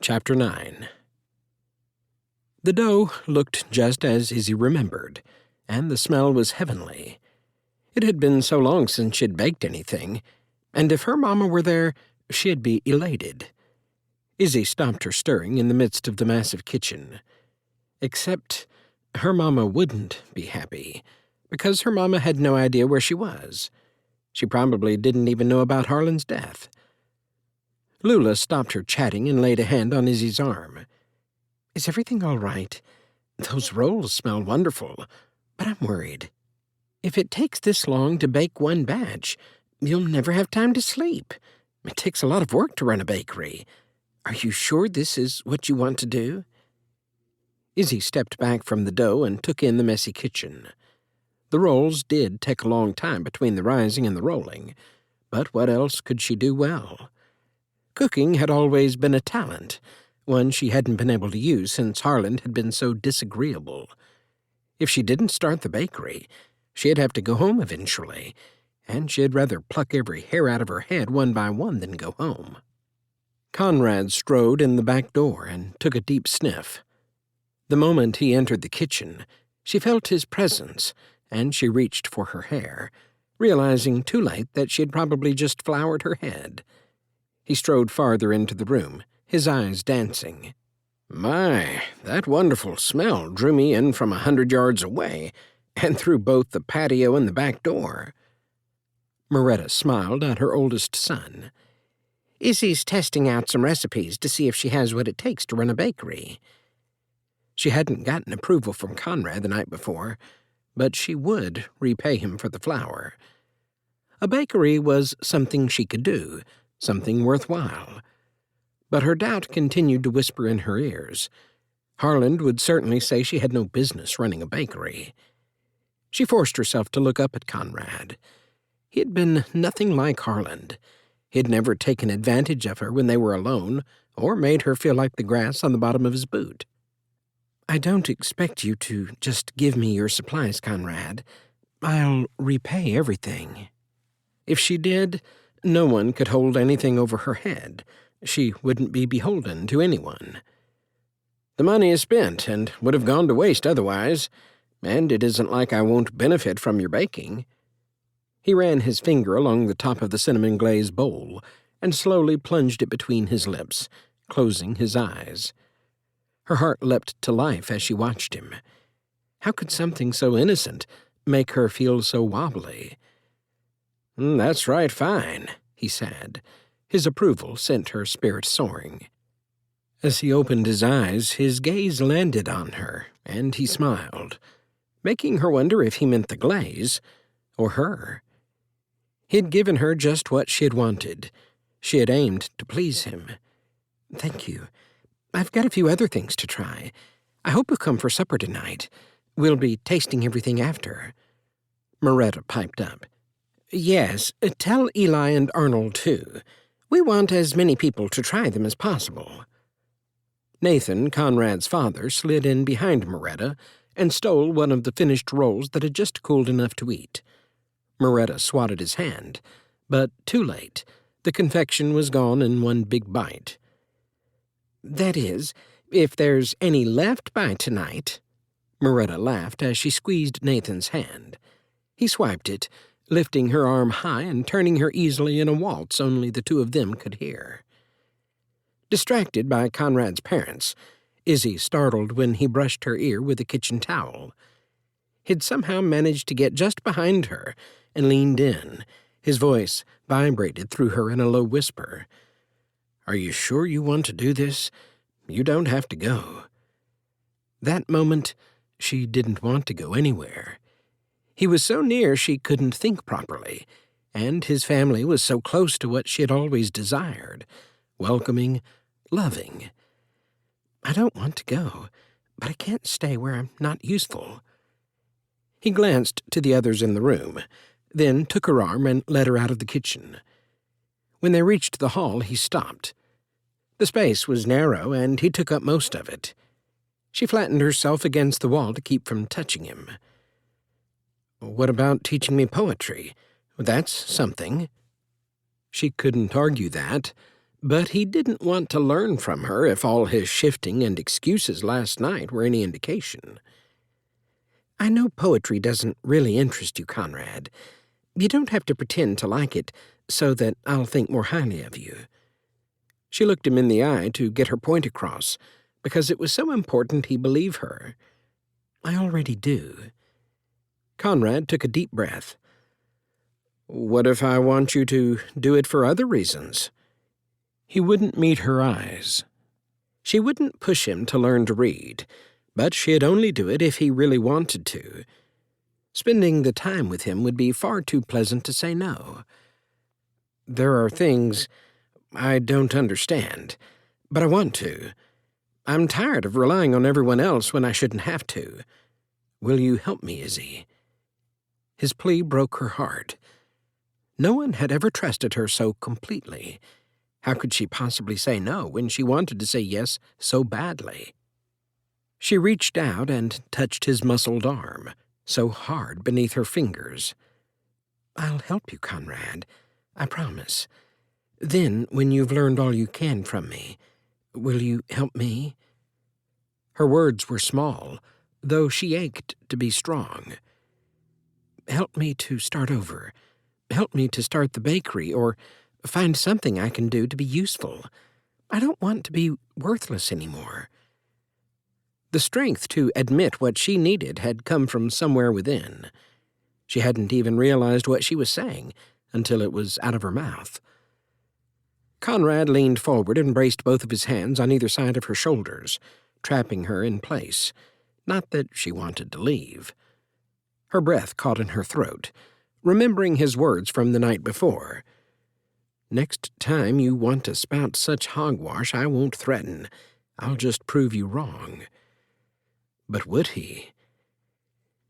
Chapter 9. The dough looked just as Izzy remembered, and the smell was heavenly. It had been so long since she'd baked anything, and if her mama were there, she'd be elated. Izzy stopped her stirring in the midst of the massive kitchen. Except her mama wouldn't be happy, because her mama had no idea where she was. She probably didn't even know about Harlan's death. Lula stopped her chatting and laid a hand on Izzy's arm. "Is everything all right? Those rolls smell wonderful, but I'm worried. If it takes this long to bake one batch, you'll never have time to sleep. It takes a lot of work to run a bakery. Are you sure this is what you want to do?" Izzy stepped back from the dough and took in the messy kitchen. The rolls did take a long time between the rising and the rolling, but what else could she do well? Cooking had always been a talent, one she hadn't been able to use since Harlan had been so disagreeable. If she didn't start the bakery, she'd have to go home eventually, and she'd rather pluck every hair out of her head one by one than go home. Conrad strode in the back door and took a deep sniff. The moment he entered the kitchen, she felt his presence, and she reached for her hair, realizing too late that she had probably just floured her head. He strode farther into the room, his eyes dancing. "My, that wonderful smell drew me in from 100 yards away, and through both the patio and the back door." Moretta smiled at her oldest son. "Izzy's testing out some recipes to see if she has what it takes to run a bakery." She hadn't gotten approval from Conrad the night before, but she would repay him for the flour. A bakery was something she could do, something worthwhile. But her doubt continued to whisper in her ears. Harlan would certainly say she had no business running a bakery. She forced herself to look up at Conrad. He had been nothing like Harlan. He had never taken advantage of her when they were alone, or made her feel like the grass on the bottom of his boot. "I don't expect you to just give me your supplies, Conrad. I'll repay everything." If she did, no one could hold anything over her head. She wouldn't be beholden to anyone. "The money is spent and would have gone to waste otherwise, and it isn't like I won't benefit from your baking." He ran his finger along the top of the cinnamon glaze bowl and slowly plunged it between his lips, closing his eyes. Her heart leapt to life as she watched him. How could something so innocent make her feel so wobbly? "That's right, fine," he said. His approval sent her spirit soaring. As he opened his eyes, his gaze landed on her, and he smiled, making her wonder if he meant the glaze or her. He'd given her just what she had wanted. She had aimed to please him. "Thank you. I've got a few other things to try. I hope you'll come for supper tonight. We'll be tasting everything after." Moretta piped up. "Yes, tell Eli and Arnold, too. We want as many people to try them as possible." Nathan, Conrad's father, slid in behind Moretta and stole one of the finished rolls that had just cooled enough to eat. Moretta swatted his hand, but too late. The confection was gone in one big bite. "That is, if there's any left by tonight." Moretta laughed as she squeezed Nathan's hand. He swiped it, lifting her arm high and turning her easily in a waltz only the two of them could hear. Distracted by Conrad's parents, Izzy startled when he brushed her ear with a kitchen towel. He'd somehow managed to get just behind her and leaned in. His voice vibrated through her in a low whisper. "Are you sure you want to do this? You don't have to go." That moment, she didn't want to go anywhere. He was so near she couldn't think properly, and his family was so close to what she had always desired, welcoming, loving. "I don't want to go, but I can't stay where I'm not useful." He glanced to the others in the room, then took her arm and led her out of the kitchen. When they reached the hall, he stopped. The space was narrow, and he took up most of it. She flattened herself against the wall to keep from touching him. "What about teaching me poetry? That's something." She couldn't argue that, But he didn't want to learn from her if all his shifting and excuses last night were any indication. "I know poetry doesn't really interest you, Conrad. You don't have to pretend to like it so that I'll think more highly of you." She looked him in the eye to get her point across, because it was so important he believe her. "I already do." Conrad took a deep breath. "What if I want you to do it for other reasons?" He wouldn't meet her eyes. She wouldn't push him to learn to read, but she'd only do it if he really wanted to. Spending the time with him would be far too pleasant to say no. "There are things I don't understand, but I want to. I'm tired of relying on everyone else when I shouldn't have to. Will you help me, Izzy?" His plea broke her heart. No one had ever trusted her so completely. How could she possibly say no when she wanted to say yes so badly? She reached out and touched his muscled arm, so hard beneath her fingers. "I'll help you, Conrad. I promise. Then, when you've learned all you can from me, will you help me?" Her words were small, though she ached to be strong. "Help me to start over. Help me to start the bakery, or find something I can do to be useful. I don't want to be worthless anymore." The strength to admit what she needed had come from somewhere within. She hadn't even realized what she was saying until it was out of her mouth. Conrad leaned forward and braced both of his hands on either side of her shoulders, trapping her in place. Not that she wanted to leave. Her breath caught in her throat, remembering his words from the night before. "Next time you want to spout such hogwash, I won't threaten. I'll just prove you wrong." But would he?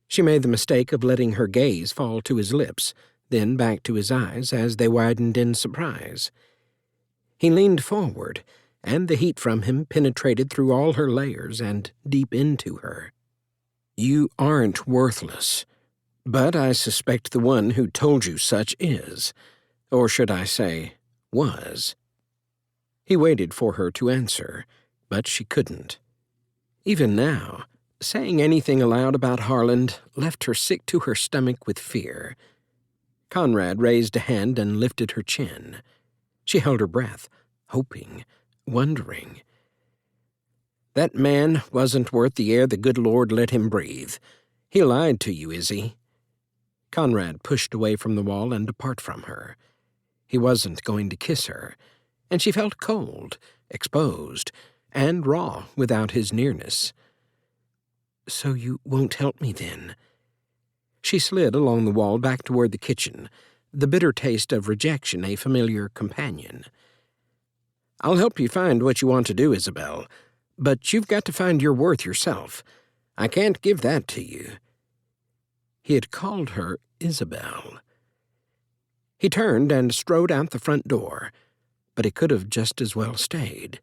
She made the mistake of letting her gaze fall to his lips, then back to his eyes as they widened in surprise. He leaned forward, and the heat from him penetrated through all her layers and deep into her. "You aren't worthless, but I suspect the one who told you such is. Or should I say, was." He waited for her to answer, but she couldn't. Even now, saying anything aloud about Harland left her sick to her stomach with fear. Conrad raised a hand and lifted her chin. She held her breath, hoping, wondering. "That man wasn't worth the air the good Lord let him breathe. He lied to you, Izzy." Conrad pushed away from the wall and apart from her. He wasn't going to kiss her, and she felt cold, exposed, and raw without his nearness. "So you won't help me then?" She slid along the wall back toward the kitchen, the bitter taste of rejection a familiar companion. "I'll help you find what you want to do, Isabel, but you've got to find your worth yourself. I can't give that to you." He had called her Isabel. He turned and strode out the front door, but he could have just as well stayed.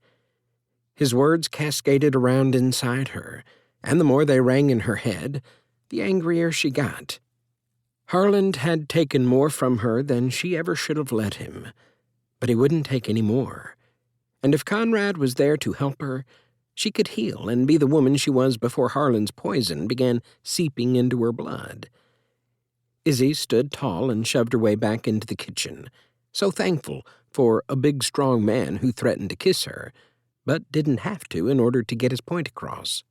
His words cascaded around inside her, and the more they rang in her head, the angrier she got. Harland had taken more from her than she ever should have let him, but he wouldn't take any more. And if Conrad was there to help her, she could heal and be the woman she was before Harland's poison began seeping into her blood. Izzy stood tall and shoved her way back into the kitchen, so thankful for a big, strong man who threatened to kiss her, but didn't have to in order to get his point across.